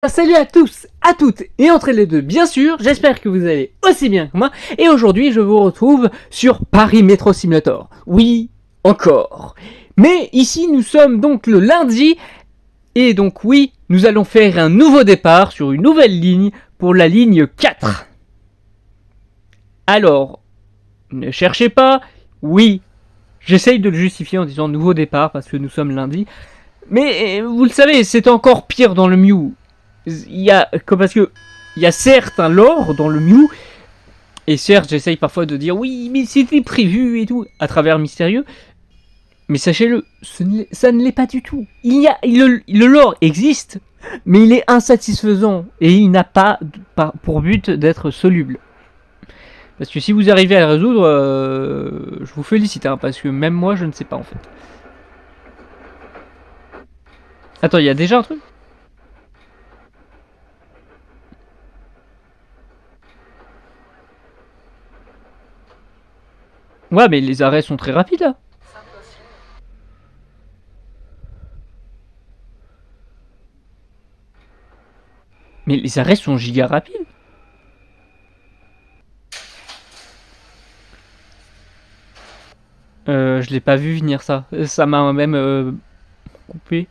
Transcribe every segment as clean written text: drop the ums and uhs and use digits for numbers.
Salut à tous, à toutes et entre les deux bien sûr, j'espère que vous allez aussi bien que moi et aujourd'hui je vous retrouve sur Paris Metro Simulator. Oui, encore. Mais ici nous sommes donc le lundi et donc oui, nous allons faire un nouveau départ sur une nouvelle ligne pour la ligne 4. Alors, ne cherchez pas, oui, j'essaye de le justifier en disant nouveau départ parce que nous sommes lundi, mais vous le savez, c'est encore pire dans le Mew. Parce que il y a certes un lore dans le Mew, et certes j'essaye parfois de dire oui mais c'était prévu et tout à travers Mystérieux, mais sachez-le, ça ne l'est pas du tout. Le lore existe, mais il est insatisfaisant et il n'a pas pour but d'être soluble. Parce que si vous arrivez à le résoudre, je vous félicite, hein, parce que même moi je ne sais pas en fait. Attends, il y a déjà un truc ? Ouais, mais les arrêts sont très rapides là. Mais les arrêts sont giga rapides. Je l'ai pas vu venir ça. Ça m'a même coupé.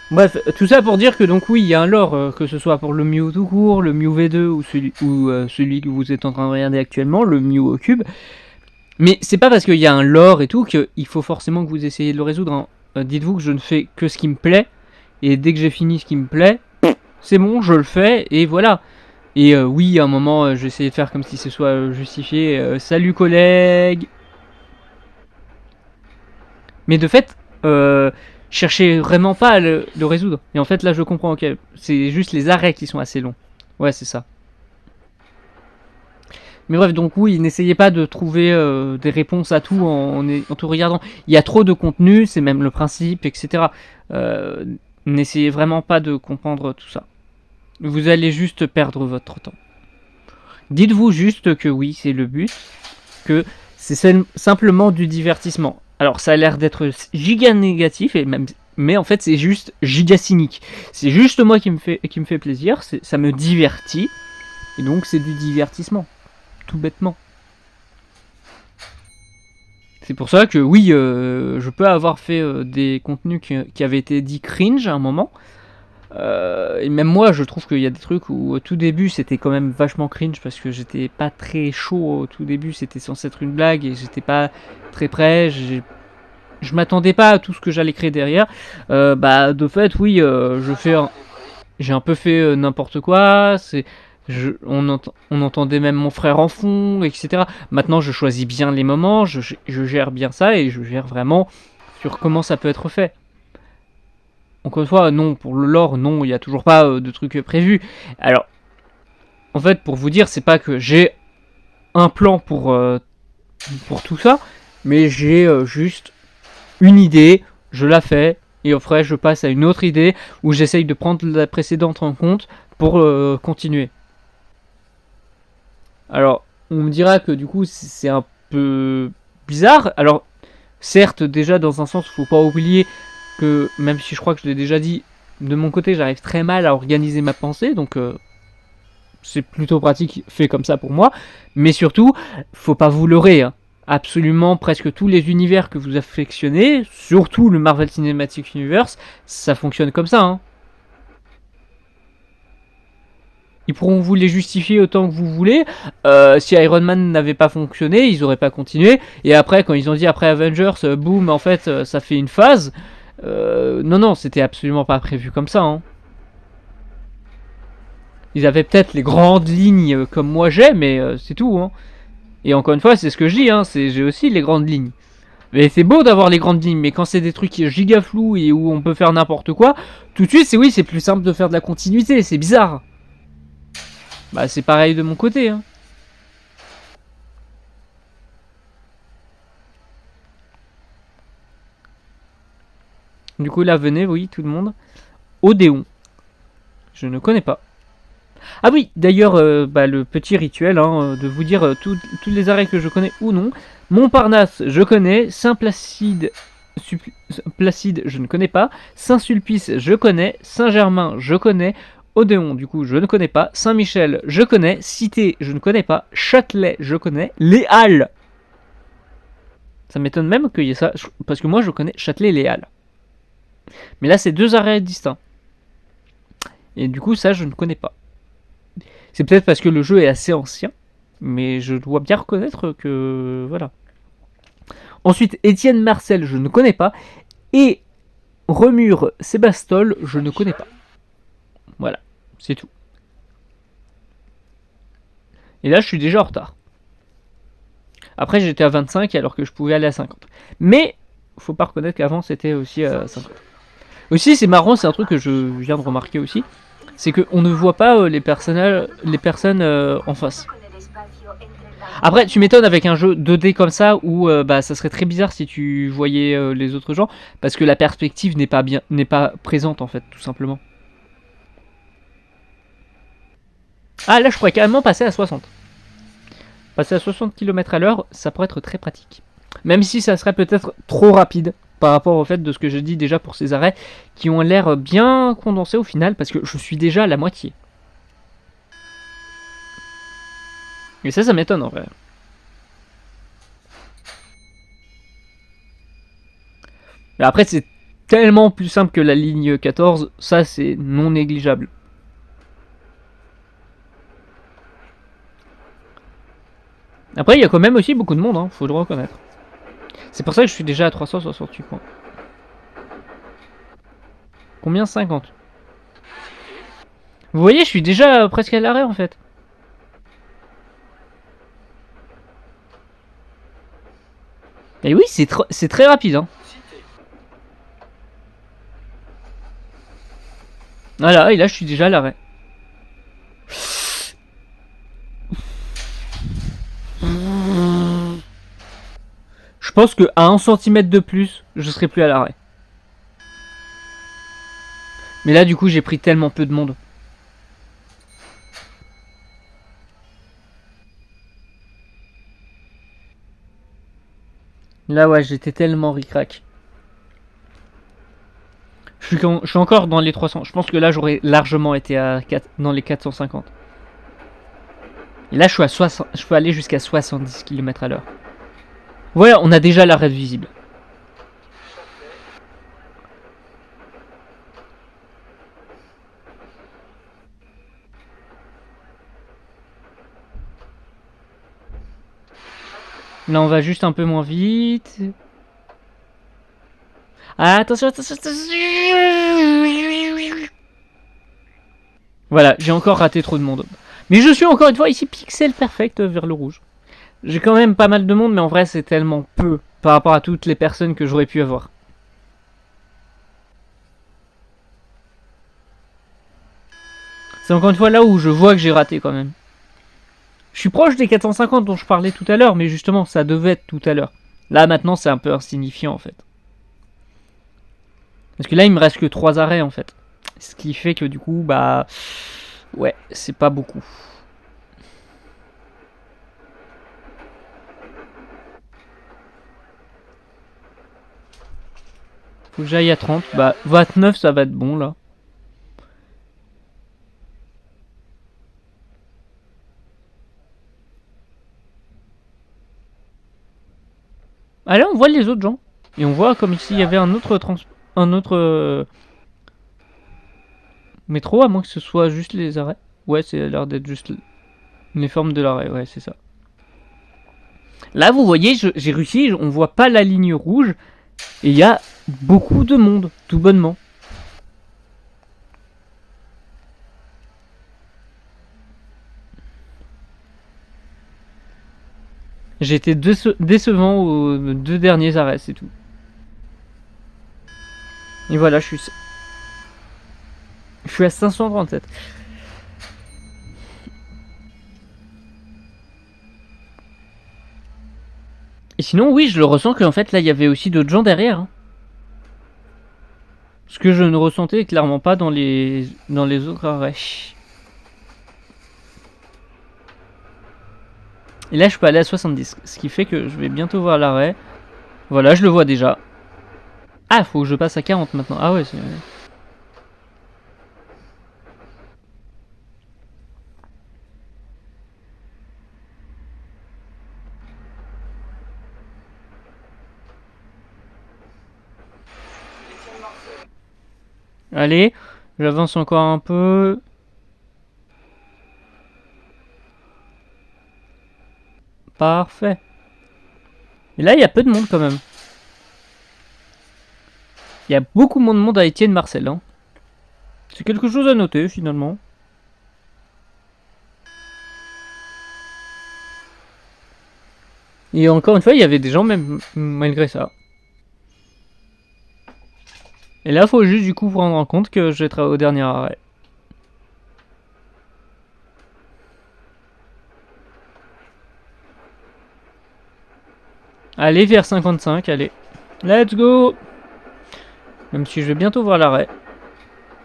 Bref, tout ça pour dire que donc oui, il y a un lore, que ce soit pour le Mew tout court, le Mew V2 ou celui que vous êtes en train de regarder actuellement, le Mew au cube. Mais c'est pas parce qu'il y a un lore et tout qu'il faut forcément que vous essayiez de le résoudre, hein. Dites-vous que je ne fais que ce qui me plaît, et dès que j'ai fini ce qui me plaît, c'est bon, je le fais, et voilà. Et oui, à un moment, j'ai essayé de faire comme si ce soit justifié. Salut collègues. Mais de fait, cherchez vraiment pas à le résoudre. Et en fait, là, je comprends, ok. C'est juste les arrêts qui sont assez longs. Ouais, c'est ça. Mais bref, donc oui, n'essayez pas de trouver des réponses à tout en tout regardant. Il y a trop de contenu, c'est même le principe, etc. N'essayez vraiment pas de comprendre tout ça. Vous allez juste perdre votre temps. Dites-vous juste que oui, c'est le but, que c'est simplement du divertissement. Alors ça a l'air d'être giga négatif, mais en fait c'est juste giga cynique. C'est juste moi qui me fait plaisir, ça me divertit, et donc c'est du divertissement, tout bêtement. C'est pour ça que oui, je peux avoir fait des contenus qui avaient été dits cringe à un moment. Et même moi, je trouve qu'il y a des trucs où au tout début c'était quand même vachement cringe parce que j'étais pas très chaud au tout début, c'était censé être une blague et j'étais pas très prêt, je m'attendais pas à tout ce que j'allais créer derrière. De fait, oui, j'ai un peu fait n'importe quoi, on entendait même mon frère en fond, etc. Maintenant, je choisis bien les moments, je gère bien ça et je gère vraiment sur comment ça peut être fait. Encore une fois, non, pour le lore, non, il n'y a toujours pas de trucs prévus. Alors, en fait, pour vous dire, c'est pas que j'ai un plan pour tout ça, mais j'ai juste une idée, je la fais, et après je passe à une autre idée, où j'essaye de prendre la précédente en compte pour continuer. Alors, on me dira que du coup, c'est un peu bizarre. Alors, certes, déjà, dans un sens, il faut pas oublier que, même si je crois que je l'ai déjà dit, de mon côté, j'arrive très mal à organiser ma pensée, donc c'est plutôt pratique fait comme ça pour moi. Mais surtout, faut pas vous leurrer, hein. Absolument presque tous les univers que vous affectionnez, surtout le Marvel Cinematic Universe, ça fonctionne comme ça, hein. Ils pourront vous les justifier autant que vous voulez. Si Iron Man n'avait pas fonctionné, ils auraient pas continué. Et après, quand ils ont dit après Avengers, boum, en fait, ça fait une phase. Non, c'était absolument pas prévu comme ça, hein. Ils avaient peut-être les grandes lignes comme moi j'ai, mais c'est tout, hein. Et encore une fois, c'est ce que je dis, hein, j'ai aussi les grandes lignes. Mais c'est beau d'avoir les grandes lignes, mais quand c'est des trucs giga flous et où on peut faire n'importe quoi, tout de suite, c'est plus simple de faire de la continuité, c'est bizarre. Bah, c'est pareil de mon côté, hein. Du coup, là, venez, oui, tout le monde. Odéon. Je ne connais pas. Ah oui, d'ailleurs, le petit rituel, hein, de vous dire tous les arrêts que je connais ou non. Montparnasse, je connais. Saint-Placide, Placide, je ne connais pas. Saint-Sulpice, je connais. Saint-Germain, je connais. Odéon, du coup, je ne connais pas. Saint-Michel, je connais. Cité, je ne connais pas. Châtelet, je connais. Les Halles. Ça m'étonne même qu'il y ait ça, parce que moi, je connais Châtelet et les Halles. Mais là, c'est 2 arrêts distincts. Et du coup, ça, je ne connais pas. C'est peut-être parce que le jeu est assez ancien, mais je dois bien reconnaître que... Voilà. Ensuite, Étienne Marcel, je ne connais pas. Et Remure Sébastol, je ne connais pas. Voilà, c'est tout. Et là, je suis déjà en retard. Après, j'étais à 25 alors que je pouvais aller à 50. Mais, faut pas reconnaître qu'avant, c'était aussi à 50. Aussi, c'est marrant, c'est un truc que je viens de remarquer aussi. C'est qu'on ne voit pas les personnes en face. Après, tu m'étonnes avec un jeu 2D comme ça où bah, ça serait très bizarre si tu voyais les autres gens parce que la perspective n'est pas présente en fait, tout simplement. Ah là, je pourrais carrément passer à 60. Passer à 60 km à l'heure, ça pourrait être très pratique. Même si ça serait peut-être trop rapide par rapport au fait de ce que j'ai dit déjà pour ces arrêts qui ont l'air bien condensés au final parce que je suis déjà à la moitié. Et ça m'étonne en vrai. Mais après, c'est tellement plus simple que la ligne 14, ça c'est non négligeable. Après, il y a quand même aussi beaucoup de monde, hein, faut le reconnaître. C'est pour ça que je suis déjà à 368 points. Combien? 50. Vous voyez, je suis déjà presque à l'arrêt en fait. Et oui, c'est très rapide. Hein. Voilà, et là je suis déjà à l'arrêt. Je pense qu'à 1 cm de plus, je serai plus à l'arrêt. Mais là, du coup, j'ai pris tellement peu de monde. Là, ouais, j'étais tellement ric-rac. Je suis encore dans les 300. Je pense que là, j'aurais largement été dans les 450. Et là, je suis à 60, je peux aller jusqu'à 70 km à l'heure. Ouais, on a déjà l'arrêt visible. Là, on va juste un peu moins vite. Ah, attention, attention, attention. Voilà, j'ai encore raté trop de monde. Mais je suis encore une fois ici pixel perfect vers le rouge. J'ai quand même pas mal de monde, mais en vrai, c'est tellement peu par rapport à toutes les personnes que j'aurais pu avoir. C'est encore une fois là où je vois que j'ai raté quand même. Je suis proche des 450 dont je parlais tout à l'heure, mais justement, ça devait être tout à l'heure. Là, maintenant, c'est un peu insignifiant en fait. Parce que là, il me reste que 3 arrêts en fait. Ce qui fait que du coup, bah... Ouais, c'est pas beaucoup. Faut que j'aille à 30. Bah, 29, ça va être bon là. Ah là, on voit les autres gens. Et on voit comme s'il y avait un autre métro, à moins que ce soit juste les arrêts. Ouais, c'est l'air d'être juste les formes de l'arrêt, ouais, c'est ça. Là, vous voyez, j'ai réussi, on voit pas la ligne rouge. Et il y a beaucoup de monde, tout bonnement. J'ai été décevant aux 2 derniers arrêts, c'est tout. Et voilà, je suis à 537. Et sinon, oui, je le ressens qu'en fait, là, il y avait aussi d'autres gens derrière. Hein. Ce que je ne ressentais clairement pas dans les autres arrêts. Et là, je peux aller à 70. Ce qui fait que je vais bientôt voir l'arrêt. Voilà, je le vois déjà. Ah, faut que je passe à 40 maintenant. Ah ouais, c'est... Allez, j'avance encore un peu. Parfait. Et là, il y a peu de monde quand même. Il y a beaucoup moins de monde à Étienne Marcel. Hein. C'est quelque chose à noter finalement. Et encore une fois, il y avait des gens même malgré ça. Et là, faut juste du coup prendre en compte que je vais au dernier arrêt. Allez, vers 55, allez. Let's go! Même si je vais bientôt voir l'arrêt.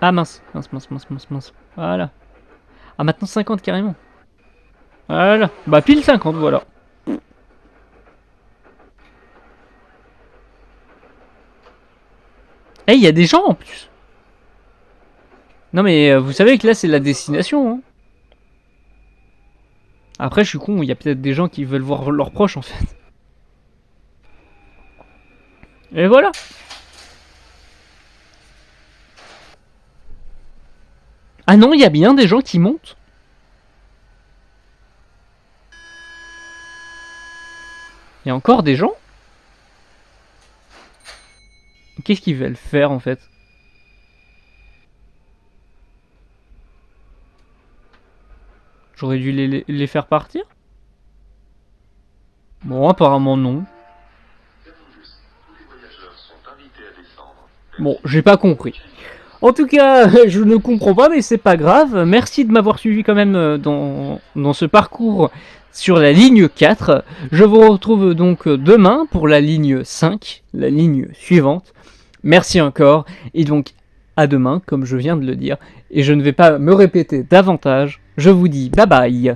Ah mince, mince. Voilà. Ah maintenant 50 carrément. Voilà. Bah pile 50, voilà. Eh, il y a des gens en plus. Non mais vous savez que là c'est la destination. Hein. Après je suis con, il y a peut-être des gens qui veulent voir leurs proches en fait. Et voilà. Ah non, il y a bien des gens qui montent. Il y a encore des gens. Qu'est-ce qu'ils veulent faire en fait? J'aurais dû les faire partir? Bon, apparemment non. Bon, j'ai pas compris. En tout cas, je ne comprends pas, mais c'est pas grave. Merci de m'avoir suivi quand même dans ce parcours sur la ligne 4. Je vous retrouve donc demain pour la ligne 5, la ligne suivante. Merci encore, et donc à demain, comme je viens de le dire. Et je ne vais pas me répéter davantage. Je vous dis bye bye.